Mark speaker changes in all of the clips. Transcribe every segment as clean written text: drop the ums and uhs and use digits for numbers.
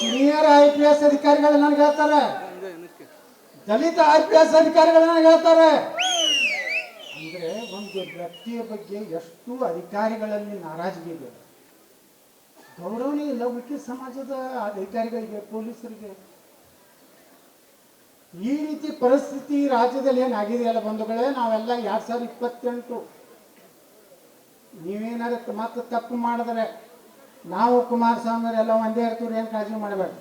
Speaker 1: Senior IPS ಅಧಿಕಾರಿಗಳು ನನಗೆ ಹೇಳ್ತಾರೆ, ದಲಿತ IPS ಅಧಿಕಾರಿಗಳು ನನಗೆ ಹೇಳ್ತಾರೆ. ಅಂದ್ರೆ ಒಂದು ವ್ಯಕ್ತಿಯ ಬಗ್ಗೆ ಎಷ್ಟು ಅಧಿಕಾರಿಗಳಲ್ಲಿ ನಾರಾಜಗಿ ಇದೆ. ಗೌರವನೀಯ ಲೌಕಿಕ ಸಮಾಜದ ಅಧಿಕಾರಿಗಳಿಗೆ, ಪೊಲೀಸರಿಗೆ ಈ ರೀತಿ ಪರಿಸ್ಥಿತಿ ರಾಜ್ಯದಲ್ಲಿ ಏನಾಗಿದೆಯಲ್ಲ ಬಂಧುಗಳೇ, ನಾವೆಲ್ಲ 2028 ನೀವೇನಾರ ಮತ್ತೆ ತಪ್ಪು ಮಾಡಿದ್ರೆ ನಾವು ಕುಮಾರಸ್ವಾಮಿ ಎಲ್ಲ ಒಂದೇ ಇರ್ತೀವಿ, ಏನು ಕಾಳಜಿ ಮಾಡಬೇಡ.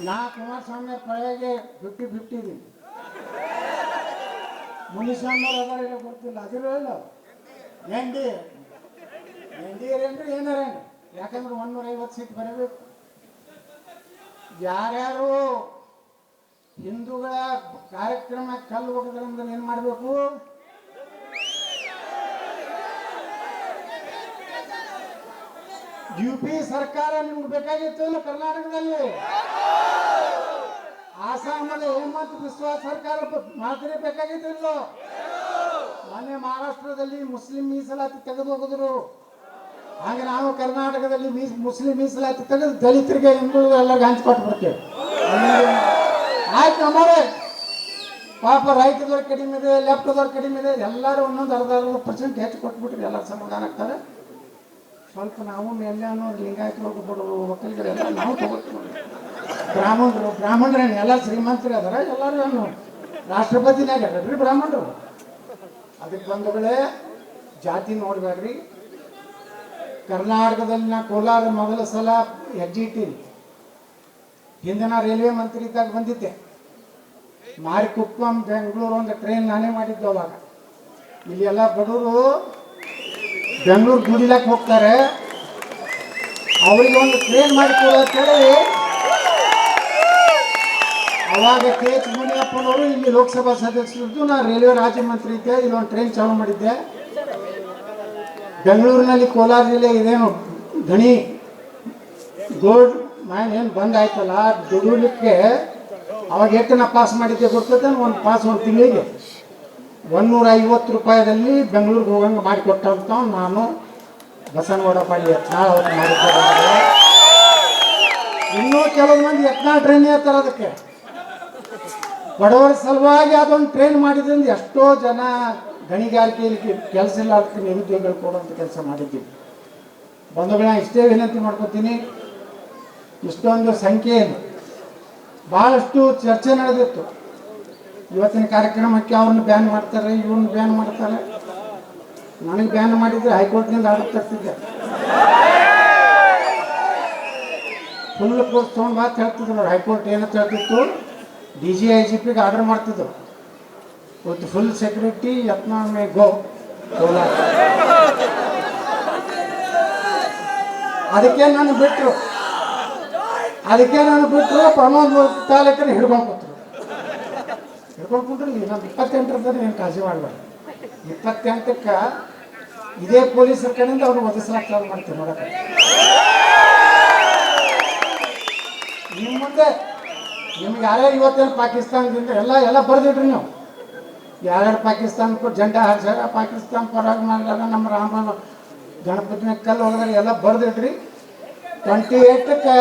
Speaker 1: ನಾ ಕುಮಾರಸ್ವಾಮಿ ಪರವಾಗಿ 50-50 ಇದೀನಿ. ಮುನಿಸ್ವಾಮಿ ಅದಾರ ಗೊತ್ತಿಲ್ಲ, ಅದಿರಲ್ಲ ಎಂಡಿ ಏನ್ರಿ ಏನಾರೇನು, ಯಾಕಂದ್ರೆ 150 ಸೀಟ್ ಬರಬೇಕು. ಯಾರ್ಯಾರು ಹಿಂದೂಗಳ ಕಾರ್ಯಕ್ರಮ ಕಲ್ಲು ಹೋಗೋದ್ರಿಂದ ಏನು ಮಾಡಬೇಕು? UP ಸರ್ಕಾರ ನಿಮ್ಗೆ ಬೇಕಾಗಿತ್ತು ಇಲ್ಲ ಕರ್ನಾಟಕದಲ್ಲಿ? ಆಸಾಮದ ಹೇಮಂತ್ ಬಿಸ್ವಾ ಸರ್ಕಾರ ಮಾತ್ರ ಬೇಕಾಗಿತ್ತು ಇಲ್ಲೋ? ಮೊನ್ನೆ ಮಹಾರಾಷ್ಟ್ರದಲ್ಲಿ ಮುಸ್ಲಿಂ ಮೀಸಲಾತಿ ತೆಗೆದು ಹೋಗಿದ್ರು. ಹಾಗೆ ನಾವು ಕರ್ನಾಟಕದಲ್ಲಿ ಮುಸ್ಲಿಂ ಮೀಸಲಾತಿ ತೆಗೆದು ದಲಿತರಿಗೆ, ಹಿಂದುಳಿದ ಎಲ್ಲರಿಗೂ ಹಂಚಿಕೊಟ್ಟು ಬರ್ತೇವೆ. ಆಯ್ತು, ನಮ್ಮವರೇ ಪಾಪ ರೈತದವ್ರು ಕಡಿಮೆ ಇದೆ, ಲೆಫ್ಟ್ದವ್ರು ಕಡಿಮೆ ಇದೆ, ಎಲ್ಲರೂ ಒಂದೊಂದು 60% ಹೆಚ್ಚು ಕೊಟ್ಬಿಟ್ರಿ, ಎಲ್ಲ ಸಮಾಧಾನ ಆಗ್ತಾರೆ. ಸ್ವಲ್ಪ ನಾವು ಮೇಲೆ ಅನ್ನೋದು ಲಿಂಗಾಯತರು ಬಡವರು ಒಕ್ಕಲಿಗರೆಲ್ಲ ನಾವು ತಗೋತೀವಿ. ಬ್ರಾಹ್ಮಣರೇನು ಎಲ್ಲ ಶ್ರೀಮಂತರು ಅದಾರ, ಎಲ್ಲರೂ ಏನು ರಾಷ್ಟ್ರಪತಿನಾಗ ಅದಾರ್ರಿ ಬ್ರಾಹ್ಮಣರು. ಅದಕ್ಕೆ ಬಂಧುಗಳೇ, ಜಾತಿ ನೋಡ್ಬೇಡ್ರಿ. ಕರ್ನಾಟಕದಲ್ಲಿನ ಕೋಲಾರ ಮೊದಲ ಸಲ ಹೆಜ್ಜಿಟ್ಟಿನಿ. ಹಿಂದಿನ ರೈಲ್ವೆ ಮಂತ್ರಿ ಇದ್ದಾಗ ಬಂದಿದ್ದೆ. ಮಾರಿಕುಪ್ಪಂ ಬೆಂಗಳೂರು ಒಂದು ಟ್ರೈನ್ ನಾನೇ ಮಾಡಿದ್ದು. ಅವಾಗ ಇಲ್ಲಿ ಎಲ್ಲ ಬಡವರು ಬೆಂಗಳೂರು ದುಡಿಲಕ್ಕೆ ಹೋಗ್ತಾರೆ, ಅವರಿಗೆ ಒಂದು ಟ್ರೈನ್ ಮಾಡಿಕೊಡು ಅಂತೇಳಿ ಅವಾಗ KH ಮುನಿಯಪ್ಪನವರು ಇಲ್ಲಿ ಲೋಕಸಭಾ ಸದಸ್ಯರಿದ್ದು, ನಾನು ರೈಲ್ವೆ ರಾಜ್ಯ ಮಂತ್ರಿ ಇದ್ದೆ. ಇಲ್ಲೊಂದು ಟ್ರೈನ್ ಚಾಲೂ ಮಾಡಿದ್ದೆ. ಬೆಂಗಳೂರಿನಲ್ಲಿ ಕೋಲಾರ ಜಿಲ್ಲೆ ಇದೇನು ಗಣಿ ಗೋಲ್ಡ್ ಮೈನ್ ಏನು ಬಂದಾಯ್ತಲ್ಲ, ದುಡಿಲಿಕ್ಕೆ ಅವಾಗ ಎಷ್ಟು ನಾ ಪಾಸ್ ಮಾಡಿದ್ದೆ ಗೊತ್ತದ? ಒಂದು ಪಾಸ್ ಒಂದು ತಿಂಗಳಿಗೆ 150 ರೂಪಾಯಿದಲ್ಲಿ ಬೆಂಗಳೂರಿಗೆ ಹೋಗಂಗೆ ಮಾಡಿಕೊಟ್ಟಂತ ನಾನು ಬಸನಗೌಡ ಪಾಳ್ಯ ಯತ್ನಾಳ್ ಅವ್ರು ಮಾಡಿದ್ದೆ. ಇನ್ನೂ ಕೆಲವು ಮಂದಿ ಯತ್ನಾಳ್ ಟ್ರೈನ್ ಹೇಳ್ತಾರೆ. ಅದಕ್ಕೆ ಬಡವರ ಸಲುವಾಗಿ ಅದೊಂದು ಟ್ರೈನ್ ಮಾಡಿದ್ರಿಂದ ಎಷ್ಟೋ ಜನ ಗಣಿಗಾರಿಕೆಯಲ್ಲಿ ಕೆಲಸ ಇಲ್ಲ, ಅದಕ್ಕೆ ನಿರುದ್ಯೋಗಿಗಳು ಕೊಡುವಂಥ ಕೆಲಸ ಮಾಡಿದ್ದೀವಿ. ಬಂಧುಗಳನ್ನ ಇಷ್ಟೇ ವಿನಂತಿ ಮಾಡ್ಕೊತೀನಿ. ಇಷ್ಟೊಂದು ಸಂಖ್ಯೆಯಲ್ಲಿ ಭಾಳಷ್ಟು ಚರ್ಚೆ ನಡೆದಿತ್ತು. ಇವತ್ತಿನ ಕಾರ್ಯಕ್ರಮಕ್ಕೆ ಅವ್ರನ್ನ ಬ್ಯಾನ್ ಮಾಡ್ತಾರೆ, ಇವ್ರನ್ನ ಬ್ಯಾನ್ ಮಾಡ್ತಾರೆ. ನನಗೆ ಬ್ಯಾನ್ ಮಾಡಿದ್ರೆ ಹೈಕೋರ್ಟ್ನಿಂದ ಆರ್ಡರ್ ತರ್ತಿದ್ದೆ. ಫುಲ್ ಕೋರ್ಸ್ ತೊಗೊಂಡು ಮಾತು ಹೇಳ್ತಿದ್ರು ಅವ್ರು. ಹೈಕೋರ್ಟ್ ಏನಂತ ಹೇಳ್ತಿತ್ತು, DG IGPಗೆ ಆರ್ಡರ್ ಮಾಡ್ತಿದ್ರು, with full security Yatnal may go Kolar. ಅದಕ್ಕೆ ನಾನು ಬಿಟ್ಟರು ಪ್ರಮೋದ್ ತಾಲೂಕನ್ನು ಹಿಡ್ಕೊಂಡು ಕುಂತ್ರು. ನಾನು 28 ಏನು ಕಾಳಜಿ ಮಾಡಬೇಡ. 28ಕ್ಕೆ ಇದೇ ಪೊಲೀಸರ ಕಡೆಯಿಂದ ಅವ್ರು ಒದಿಸ್ಲಾಕ್ ಚಾಲು ಮಾಡ್ತೀವಿ ನೋಡಕ್ಕೆ. ನಿಮ್ಮ ಮುಂದೆ ನಿಮ್ಗೆ ಯಾರ್ಯಾರು ಇವತ್ತೇನು ಪಾಕಿಸ್ತಾನದಿಂದ ಎಲ್ಲ ಬರೆದಿಡ್ರಿ. ನೀವು ಯಾರ್ಯಾರು ಪಾಕಿಸ್ತಾನಕ್ಕೂ ಜೆಂಡಾ ಹಾರಿಸ್ಯಾರ, ಪಾಕಿಸ್ತಾನ ಪರವಾಗಿ ಮಾಡ್ಯಾರ, ನಮ್ಮ ರಾಮ ಗಣಪತಿನ ಕಲ್ಲು ಹೋಗಿದ್ರೆ ಎಲ್ಲ ಬರೆದಿಡ್ರಿ. 28ಕ್ಕೆ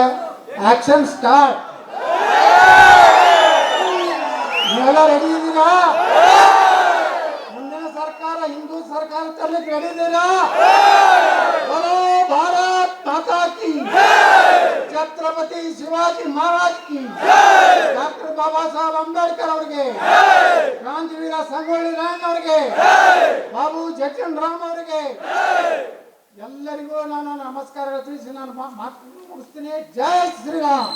Speaker 1: ಆಕ್ಷನ್ ಸ್ಟಾರ್ಟ್. ನೀವೆಲ್ಲ ರೆಡಿ ಇದ್ದೀರಾ? ಮುಂದಿನ ಸರ್ಕಾರ ಹಿಂದೂ ಸರ್ಕಾರ ತರಲಿಕ್ಕೆ ರೆಡಿ ಇದ್ದೀರಾ? बोलो भारत माता की, छत्रपति शिवाजी महाराज की, डॉक्टर बाबा साहब अंबेडकर ಅವರಿಗೆ, ಕ್ರಾಂತಿವೀರ ಸಂಗೊಳ್ಳಿ ರಾಯಣ್ಣ ಅವರಿಗೆ, ಬಾಬು ಜಗಜೀವನ್ ರಾಮ್ ಅವರಿಗೆ ಎಲ್ಲರಿಗೂ ನಾನು ನಮಸ್ಕಾರ ತಿಳಿಸಿ ನಾನು ಮಾತು ಮುಗಿಸ್ತೀನಿ. ಜೈ ಶ್ರೀರಾಮ್.